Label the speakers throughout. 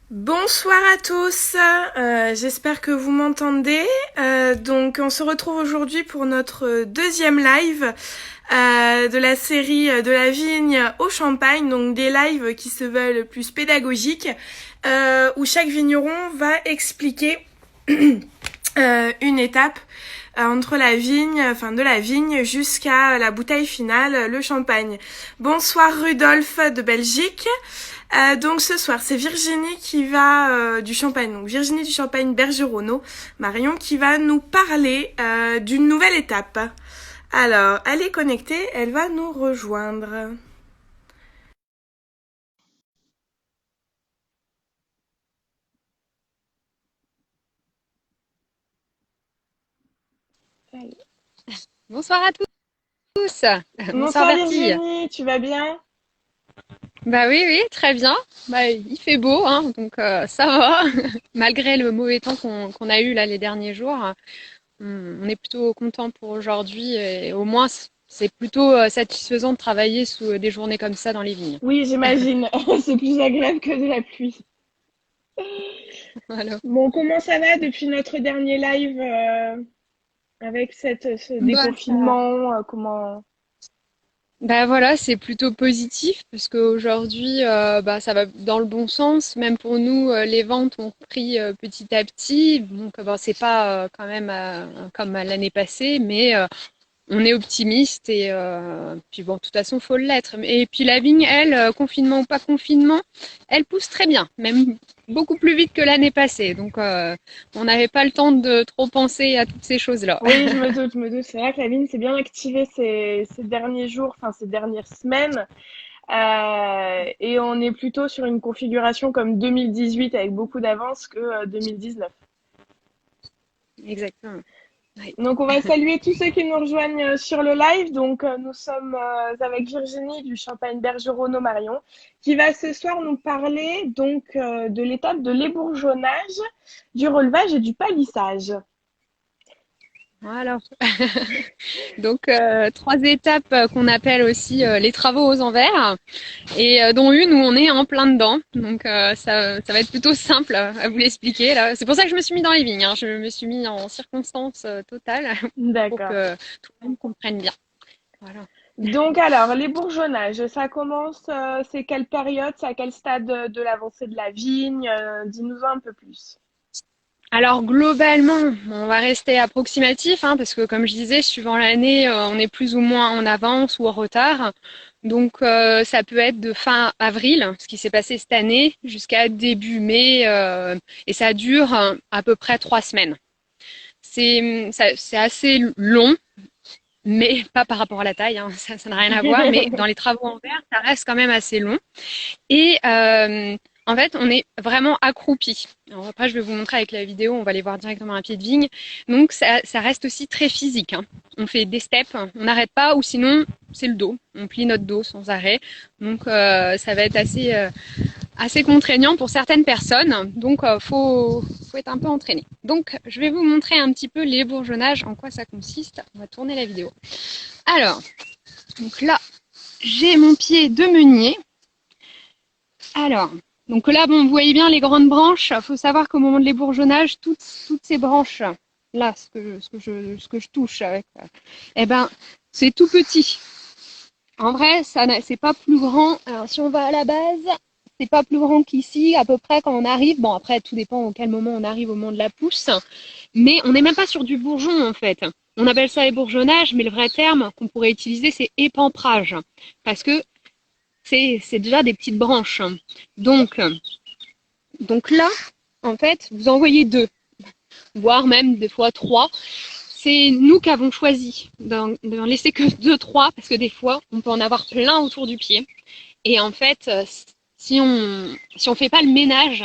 Speaker 1: Bonsoir à tous, j'espère que vous m'entendez. Donc on se retrouve aujourd'hui pour notre deuxième live de la série de la vigne au champagne, donc des lives qui se veulent plus pédagogiques, où chaque vigneron va expliquer une étape entre la vigne, enfin de la vigne jusqu'à la bouteille finale, le champagne. Bonsoir Rudolf de Belgique. Donc ce soir, c'est Virginie qui va du Champagne, donc Virginie du Champagne Bergeronneau, Marion qui va nous parler d'une nouvelle étape. Alors, elle est connectée, elle va nous rejoindre.
Speaker 2: Bonsoir à tous. Bonsoir
Speaker 1: Bonsoir
Speaker 2: Bertille.
Speaker 1: Virginie, tu vas bien?
Speaker 2: Bah oui, oui, très bien. Bah, il fait beau, hein, donc ça va. Malgré le mauvais temps qu'on a eu là les derniers jours, on est plutôt content pour aujourd'hui et au moins c'est plutôt satisfaisant de travailler sous des journées comme ça dans les vignes.
Speaker 1: Oui, j'imagine, c'est plus agréable que de la pluie.
Speaker 2: Voilà.
Speaker 1: Bon, comment ça va depuis notre dernier live avec ce
Speaker 2: Bah,
Speaker 1: déconfinement, comment...
Speaker 2: Bah voilà, c'est plutôt positif parce qu'aujourd'hui, bah, ça va dans le bon sens. Même pour nous, les ventes ont repris petit à petit. Donc, bon, c'est pas quand même comme l'année passée, mais on est optimiste et puis bon, de toute façon, faut l'être. Et puis la vigne, elle, confinement ou pas confinement, elle pousse très bien, même beaucoup plus vite que l'année passée. Donc, on n'avait pas le temps de trop penser à toutes ces choses-là.
Speaker 1: Oui, je me doute, je me doute. C'est vrai que la vigne s'est bien activée ces derniers jours, enfin ces dernières semaines. Et on est plutôt sur une configuration comme 2018 avec beaucoup d'avance que 2019.
Speaker 2: Exactement. Oui.
Speaker 1: Donc on va saluer tous ceux qui nous rejoignent sur le live. Donc nous sommes avec Virginie du Champagne Bergeronneau Marion qui va ce soir nous parler donc de l'étape de l'ébourgeonnage, du relevage et du palissage.
Speaker 2: Voilà. Donc, trois étapes qu'on appelle aussi les travaux aux envers, et dont une où on est en plein dedans. Donc, ça va être plutôt simple à vous l'expliquer là. C'est pour ça que je me suis mis dans les vignes, hein. Je me suis mis en circonstance totale pour
Speaker 1: D'accord.
Speaker 2: que tout le monde comprenne bien. Voilà.
Speaker 1: Donc alors, les bourgeonnages, ça commence, c'est quelle période, c'est à quel stade de l'avancée de la vigne? Dis-nous un peu plus.
Speaker 2: Alors globalement, on va rester approximatif, hein, parce que comme je disais, suivant l'année, on est plus ou moins en avance ou en retard. Donc ça peut être de fin avril, ce qui s'est passé cette année, jusqu'à début mai, et ça dure à peu près 3 semaines. C'est assez long, mais pas par rapport à la taille, hein, ça n'a rien à voir. Mais dans les travaux en verre, ça reste quand même assez long. Et en fait, on est vraiment accroupi. Alors après, je vais vous montrer avec la vidéo, on va aller voir directement un pied de vigne. Donc, ça reste aussi très physique, hein. On fait des steps, on n'arrête pas, ou sinon, c'est le dos. On plie notre dos sans arrêt. Donc, ça va être assez contraignant pour certaines personnes. Donc, faut être un peu entraîné. Donc, je vais vous montrer un petit peu les bourgeonnages, en quoi ça consiste. On va tourner la vidéo. Alors, donc là, j'ai mon pied de meunier. Alors, donc là, bon, vous voyez bien les grandes branches. Il faut savoir qu'au moment de l'ébourgeonnage, toutes ces branches, là, ce que je touche avec, eh ben, c'est tout petit. En vrai, c'est pas plus grand. Alors, si on va à la base, c'est pas plus grand qu'ici, à peu près quand on arrive. Bon, après, tout dépend au quel moment on arrive au moment de la pousse. Mais on n'est même pas sur du bourgeon, en fait. On appelle ça ébourgeonnage, mais le vrai terme qu'on pourrait utiliser, c'est épamprage. Parce que c'est déjà des petites branches. Donc, donc là, en fait, vous en voyez deux, voire même des fois trois. C'est nous qui avons choisi d'en laisser que deux, trois, parce que des fois, on peut en avoir plein autour du pied. Et en fait, si on fait pas le ménage,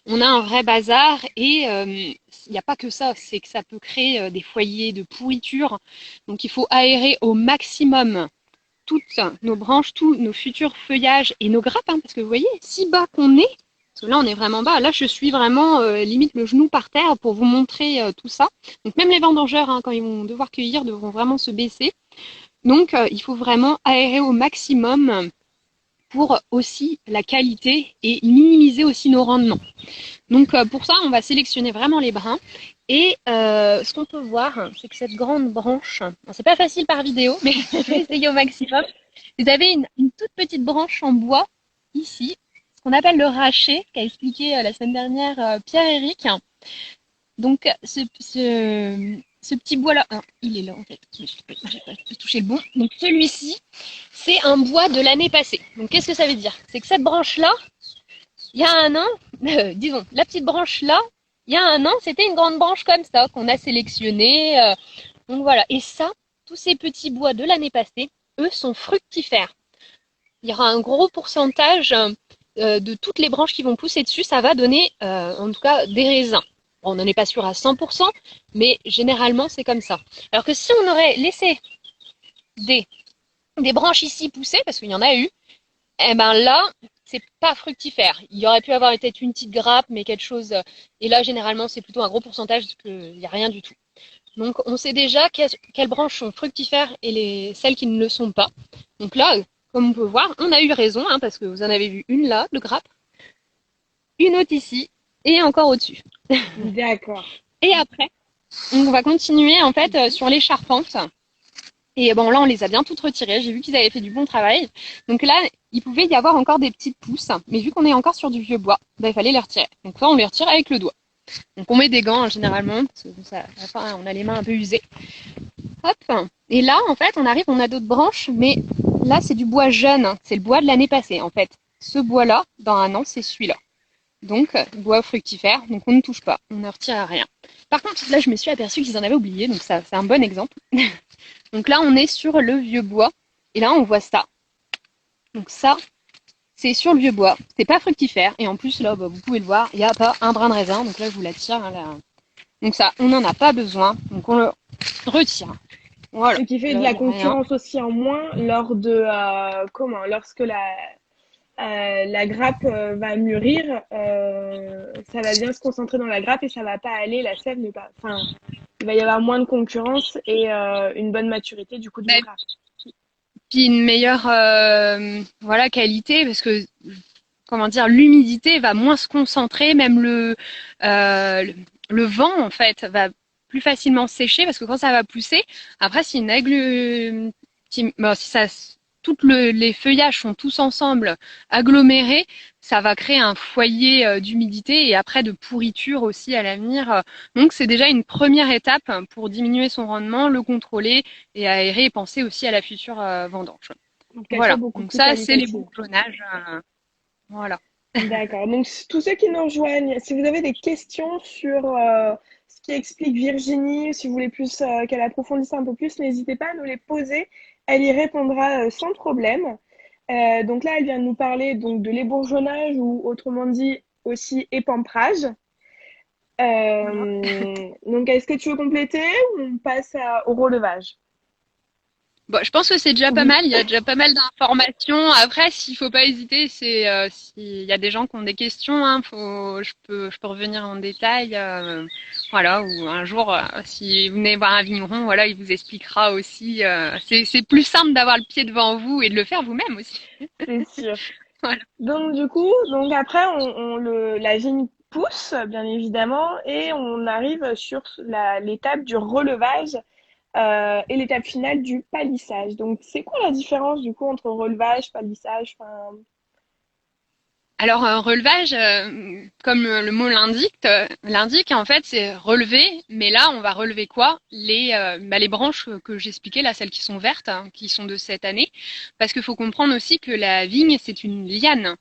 Speaker 2: on a un vrai bazar et il n'y a pas que ça, c'est que ça peut créer des foyers de pourriture. Donc il faut aérer au maximum toutes nos branches, tous nos futurs feuillages et nos grappes, hein, parce que vous voyez, si bas qu'on est, parce que là on est vraiment bas, là je suis vraiment limite le genou par terre pour vous montrer tout ça. Donc même les vendangeurs, hein, quand ils vont devoir cueillir, devront vraiment se baisser. Donc il faut vraiment aérer au maximum pour aussi la qualité et minimiser aussi nos rendements. Donc pour ça, on va sélectionner vraiment les brins. Et ce qu'on peut voir, c'est que cette grande branche, c'est pas facile par vidéo, mais je vais essayer au maximum. Vous avez une toute petite branche en bois ici, ce qu'on appelle le rachet, qu'a expliqué la semaine dernière Pierre-Éric. Donc ce petit bois-là, il est là en fait, j'ai pas touché le bon. Donc celui-ci, c'est un bois de l'année passée. Donc qu'est-ce que ça veut dire? C'est que cette branche-là, il y a un an, disons, la petite branche là, il y a un an, c'était une grande branche comme ça qu'on a sélectionnée. Donc voilà. Et ça, tous ces petits bois de l'année passée, eux, sont fructifères. Il y aura un gros pourcentage de toutes les branches qui vont pousser dessus. Ça va donner, en tout cas, des raisins. Bon, on n'en est pas sûr à 100%, mais généralement, c'est comme ça. Alors que si on aurait laissé des branches ici pousser, parce qu'il y en a eu, eh ben là, c'est pas fructifère. Il y aurait pu avoir peut-être une petite grappe, mais quelque chose. Et là, généralement, c'est plutôt un gros pourcentage parce qu'il n'y a rien du tout. Donc, on sait déjà quelles branches sont fructifères et celles qui ne le sont pas. Donc là, comme on peut voir, on a eu raison, hein, parce que vous en avez vu une là, de grappe, une autre ici, et encore au-dessus.
Speaker 1: D'accord.
Speaker 2: Et après, on va continuer en fait sur les charpentes. Et bon, là, on les a bien toutes retirées. J'ai vu qu'ils avaient fait du bon travail. Donc là, il pouvait y avoir encore des petites pousses. Mais vu qu'on est encore sur du vieux bois, il fallait les retirer. Donc là, on les retire avec le doigt. Donc on met des gants, hein, généralement, parce que à la fin, on a les mains un peu usées. Hop. Et là, en fait, on a d'autres branches, mais là, c'est du bois jeune. C'est le bois de l'année passée, en fait. Ce bois-là, dans un an, c'est celui-là. Donc, bois fructifère, donc on ne touche pas, on ne retire à rien. Par contre, là, je me suis aperçue qu'ils en avaient oublié, donc ça, c'est un bon exemple. Donc là, on est sur le vieux bois, et là, on voit ça. Donc ça, c'est sur le vieux bois, c'est pas fructifère, et en plus, là, vous pouvez le voir, il n'y a pas un brin de raisin, donc là, je vous l'attire. Hein, là. Donc ça, on n'en a pas besoin, donc on le retire. Voilà.
Speaker 1: Ce qui fait
Speaker 2: là,
Speaker 1: de la concurrence aussi en moins lors de lorsque la grappe va mûrir, ça va bien se concentrer dans la grappe et ça va pas aller, la sève n'est pas, enfin, il va y avoir moins de concurrence et une bonne maturité du coup de la grappe.
Speaker 2: Puis une meilleure qualité parce que comment dire, l'humidité va moins se concentrer, même le vent en fait va plus facilement sécher parce que quand ça va pousser, après si une aigle, si ça les feuillages sont tous ensemble agglomérés, ça va créer un foyer d'humidité et après de pourriture aussi à l'avenir. Donc c'est déjà une première étape pour diminuer son rendement, le contrôler et aérer et penser aussi à la future vendange.
Speaker 1: Donc,
Speaker 2: voilà, donc ça c'est les bourgeonnages. Voilà.
Speaker 1: D'accord. Donc tous ceux qui nous rejoignent, si vous avez des questions sur ce qui explique Virginie, si vous voulez plus qu'elle approfondisse un peu plus, n'hésitez pas à nous les poser. Elle y répondra sans problème. Donc là, elle vient de nous parler donc de l'ébourgeonnage ou autrement dit aussi épamprage. Donc est-ce que tu veux compléter ou on passe au relevage?
Speaker 2: Bon, je pense que c'est déjà pas mal. Il y a déjà pas mal d'informations. Après, s'il faut pas hésiter, c'est s'il y a des gens qui ont des questions, hein, je peux revenir en détail. Voilà, ou un jour, si vous venez voir un vigneron, voilà, il vous expliquera aussi. C'est plus simple d'avoir le pied devant vous et de le faire vous-même aussi.
Speaker 1: C'est sûr.
Speaker 2: Voilà.
Speaker 1: Donc du coup, donc après, la vigne pousse, bien évidemment, et on arrive sur l'étape du relevage. Et l'étape finale du palissage. Donc, c'est quoi la différence du coup entre relevage, palissage,
Speaker 2: Alors un relevage, comme le mot l'indique, en fait, c'est relever. Mais là, on va relever quoi? Les branches que j'expliquais là, celles qui sont vertes, hein, qui sont de cette année, parce qu'il faut comprendre aussi que la vigne, c'est une liane.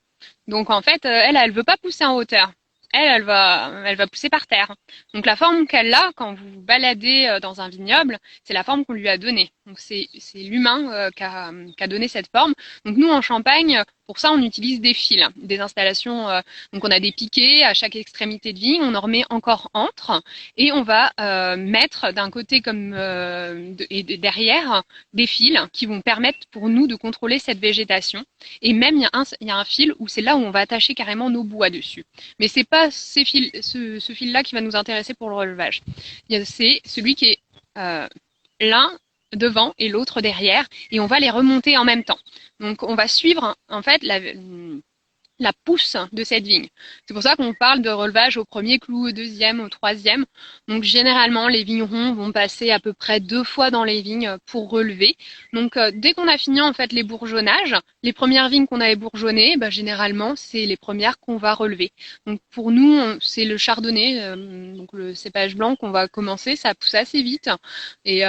Speaker 2: Donc en fait, elle veut pas pousser en hauteur. Elle va pousser par terre. Donc la forme qu'elle a quand vous vous baladez dans un vignoble, c'est la forme qu'on lui a donnée. Donc c'est l'humain qui a donné cette forme. Donc nous en Champagne, pour ça on utilise des fils, des installations. Donc on a des piquets à chaque extrémité de vigne, on en remet encore entre et on va mettre d'un côté comme et derrière des fils qui vont permettre pour nous de contrôler cette végétation. Et même il y a un fil où c'est là où on va attacher carrément nos bois dessus. Mais c'est pas ce fil-là qui va nous intéresser pour le relevage. C'est celui qui est là devant et l'autre derrière, et on va les remonter en même temps. Donc on va suivre en fait la pousse de cette vigne. C'est pour ça qu'on parle de relevage au premier clou, au deuxième, au troisième. Donc généralement, les vignerons vont passer à peu près 2 fois dans les vignes pour relever. Donc dès qu'on a fini en fait les bourgeonnages, les premières vignes qu'on avait bourgeonnées, généralement c'est les premières qu'on va relever. Donc pour nous, c'est le chardonnay, donc le cépage blanc qu'on va commencer. Ça pousse assez vite et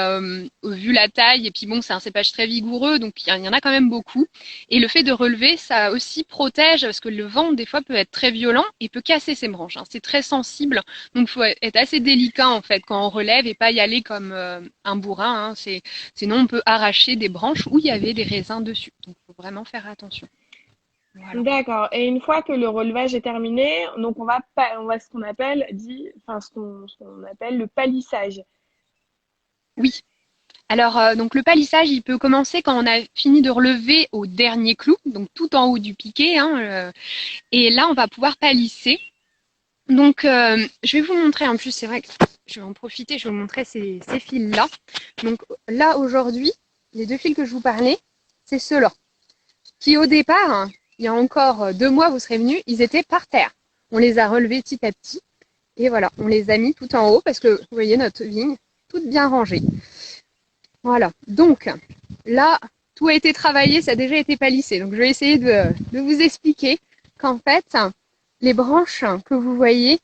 Speaker 2: vu la taille et puis bon, c'est un cépage très vigoureux, donc il y en a quand même beaucoup. Et le fait de relever, ça aussi protège parce que le vent, des fois, peut être très violent et peut casser ses branches. Hein. C'est très sensible. Donc, il faut être assez délicat, en fait, quand on relève et pas y aller comme un bourrin. Hein. Sinon, on peut arracher des branches où il y avait des raisins dessus. Donc, il faut vraiment faire attention. Voilà.
Speaker 1: D'accord. Et une fois que le relevage est terminé, donc on va ce qu'on appelle ce qu'on appelle le palissage.
Speaker 2: Oui. Alors, donc le palissage, il peut commencer quand on a fini de relever au dernier clou, donc tout en haut du piquet. Hein, et là, on va pouvoir palisser. Donc, je vais vous montrer, en plus, c'est vrai que je vais en profiter, je vais vous montrer ces fils-là. Donc là, aujourd'hui, les 2 fils que je vous parlais, c'est ceux-là, qui au départ, hein, il y a encore 2 mois, vous serez venus, ils étaient par terre. On les a relevés petit à petit, et voilà, on les a mis tout en haut, parce que, vous voyez, notre vigne, toute bien rangée. Voilà, donc là, tout a été travaillé, ça a déjà été palissé. Donc je vais essayer de vous expliquer qu'en fait, les branches que vous voyez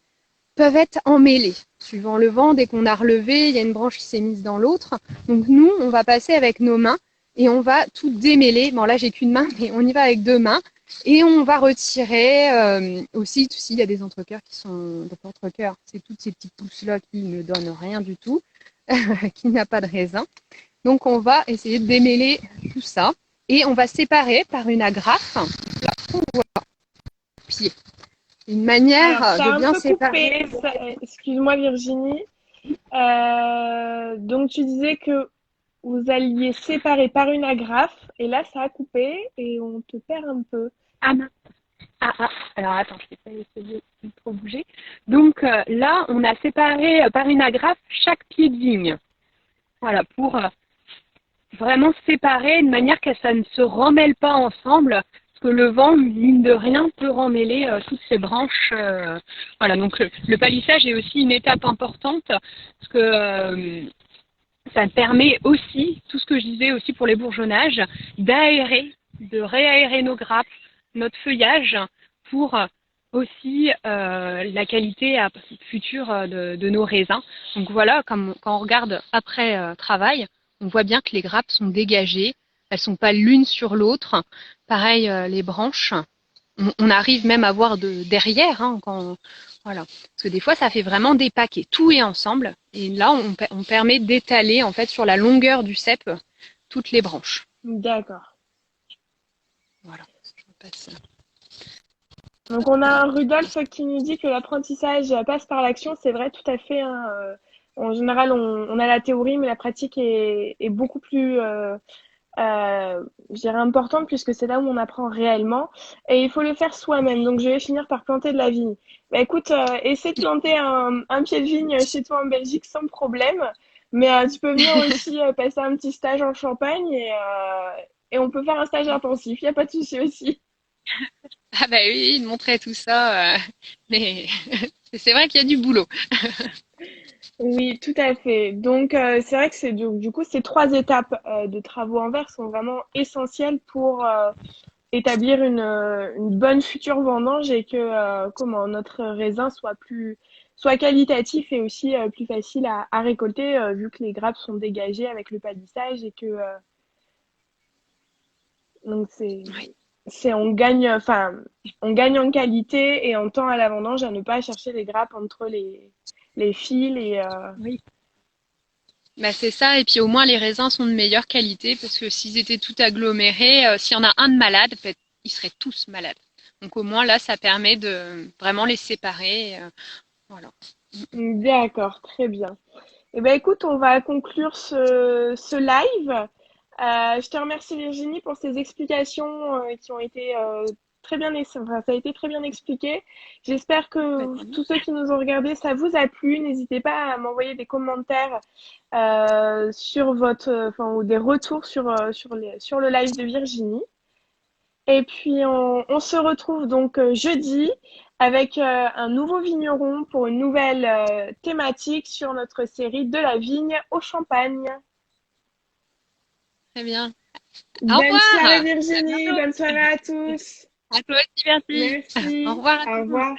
Speaker 2: peuvent être emmêlées. Suivant le vent, dès qu'on a relevé, il y a une branche qui s'est mise dans l'autre. Donc nous, on va passer avec nos mains et on va tout démêler. Bon là, j'ai qu'une main, mais on y va avec 2 mains. Et on va retirer aussi, s'il y a des entrecœurs qui sont... Donc l'entrecœur, c'est toutes ces petites pousses-là qui ne donnent rien du tout, qui n'a pas de raisin. Donc on va essayer de démêler tout ça et on va séparer par une agrafe là on voit pied. Une manière
Speaker 1: Alors,
Speaker 2: de bien séparer.
Speaker 1: Excuse-moi Virginie. Donc tu disais que vous alliez séparer par une agrafe et là ça a coupé et on te perd un peu.
Speaker 2: Ah non. Alors attends, je vais pas essayer de trop bouger. Donc là, on a séparé par une agrafe chaque pied de vigne. Voilà, pour vraiment séparer de manière que ça ne se remêle pas ensemble, parce que le vent, mine de rien, peut remêler toutes ces branches. Voilà, donc le palissage est aussi une étape importante, parce que ça permet aussi, tout ce que je disais aussi pour les bourgeonnages, d'aérer, de réaérer nos grappes, notre feuillage, pour aussi la qualité future de nos raisins. Donc voilà, quand on regarde après travail, on voit bien que les grappes sont dégagées, elles sont pas l'une sur l'autre. Pareil, les branches, on arrive même à voir derrière, hein, voilà. Parce que des fois, ça fait vraiment des paquets. Tout est ensemble. Et là, on permet d'étaler en fait sur la longueur du cep toutes les branches.
Speaker 1: D'accord.
Speaker 2: Voilà. Je passe.
Speaker 1: Donc on a un Rudolf qui nous dit que l'apprentissage passe par l'action. C'est vrai, tout à fait. Hein. En général, on a la théorie, mais la pratique est beaucoup plus je dirais importante puisque c'est là où on apprend réellement et il faut le faire soi-même. Donc je vais finir par planter de la vigne. Bah écoute, essaie de planter un pied de vigne chez toi en Belgique sans problème, mais tu peux venir aussi passer un petit stage en Champagne et on peut faire un stage intensif, il n'y a pas de souci aussi.
Speaker 2: Ah bah oui, de montrer tout ça, mais c'est vrai qu'il y a du boulot.
Speaker 1: Oui, tout à fait. Donc, c'est vrai que du coup, ces 3 étapes de travaux en verre sont vraiment essentielles pour établir une bonne future vendange et que comment notre raisin soit qualitatif et aussi plus facile à récolter vu que les grappes sont dégagées avec le palissage et que donc
Speaker 2: Oui.
Speaker 1: on gagne en qualité et en temps à la vendange à ne pas chercher les grappes entre les fils et
Speaker 2: Oui. Bah c'est ça, et puis au moins les raisins sont de meilleure qualité, parce que s'ils étaient tout agglomérés, s'il y en a un de malade, peut-être ils seraient tous malades. Donc au moins là, ça permet de vraiment les séparer. Voilà.
Speaker 1: D'accord, très bien. Eh ben, écoute, on va conclure ce live. Je te remercie Virginie pour ces explications qui ont été très bien, enfin, ça a été très bien expliqué. J'espère
Speaker 2: Bah,
Speaker 1: que
Speaker 2: tant mieux.
Speaker 1: tous ceux qui nous ont regardés, ça vous a plu. N'hésitez pas à m'envoyer des commentaires sur enfin, ou des retours sur le live de Virginie. Et puis on se retrouve donc jeudi avec un nouveau vigneron pour une nouvelle thématique sur notre série de la vigne au champagne.
Speaker 2: Très bien. Au
Speaker 1: Bonne soirée
Speaker 2: revoir. À
Speaker 1: Virginie,
Speaker 2: bientôt.
Speaker 1: bonne soirée à tous.
Speaker 2: À toi aussi, merci. Au
Speaker 1: Merci,
Speaker 2: revoir à
Speaker 1: au
Speaker 2: tous.
Speaker 1: revoir.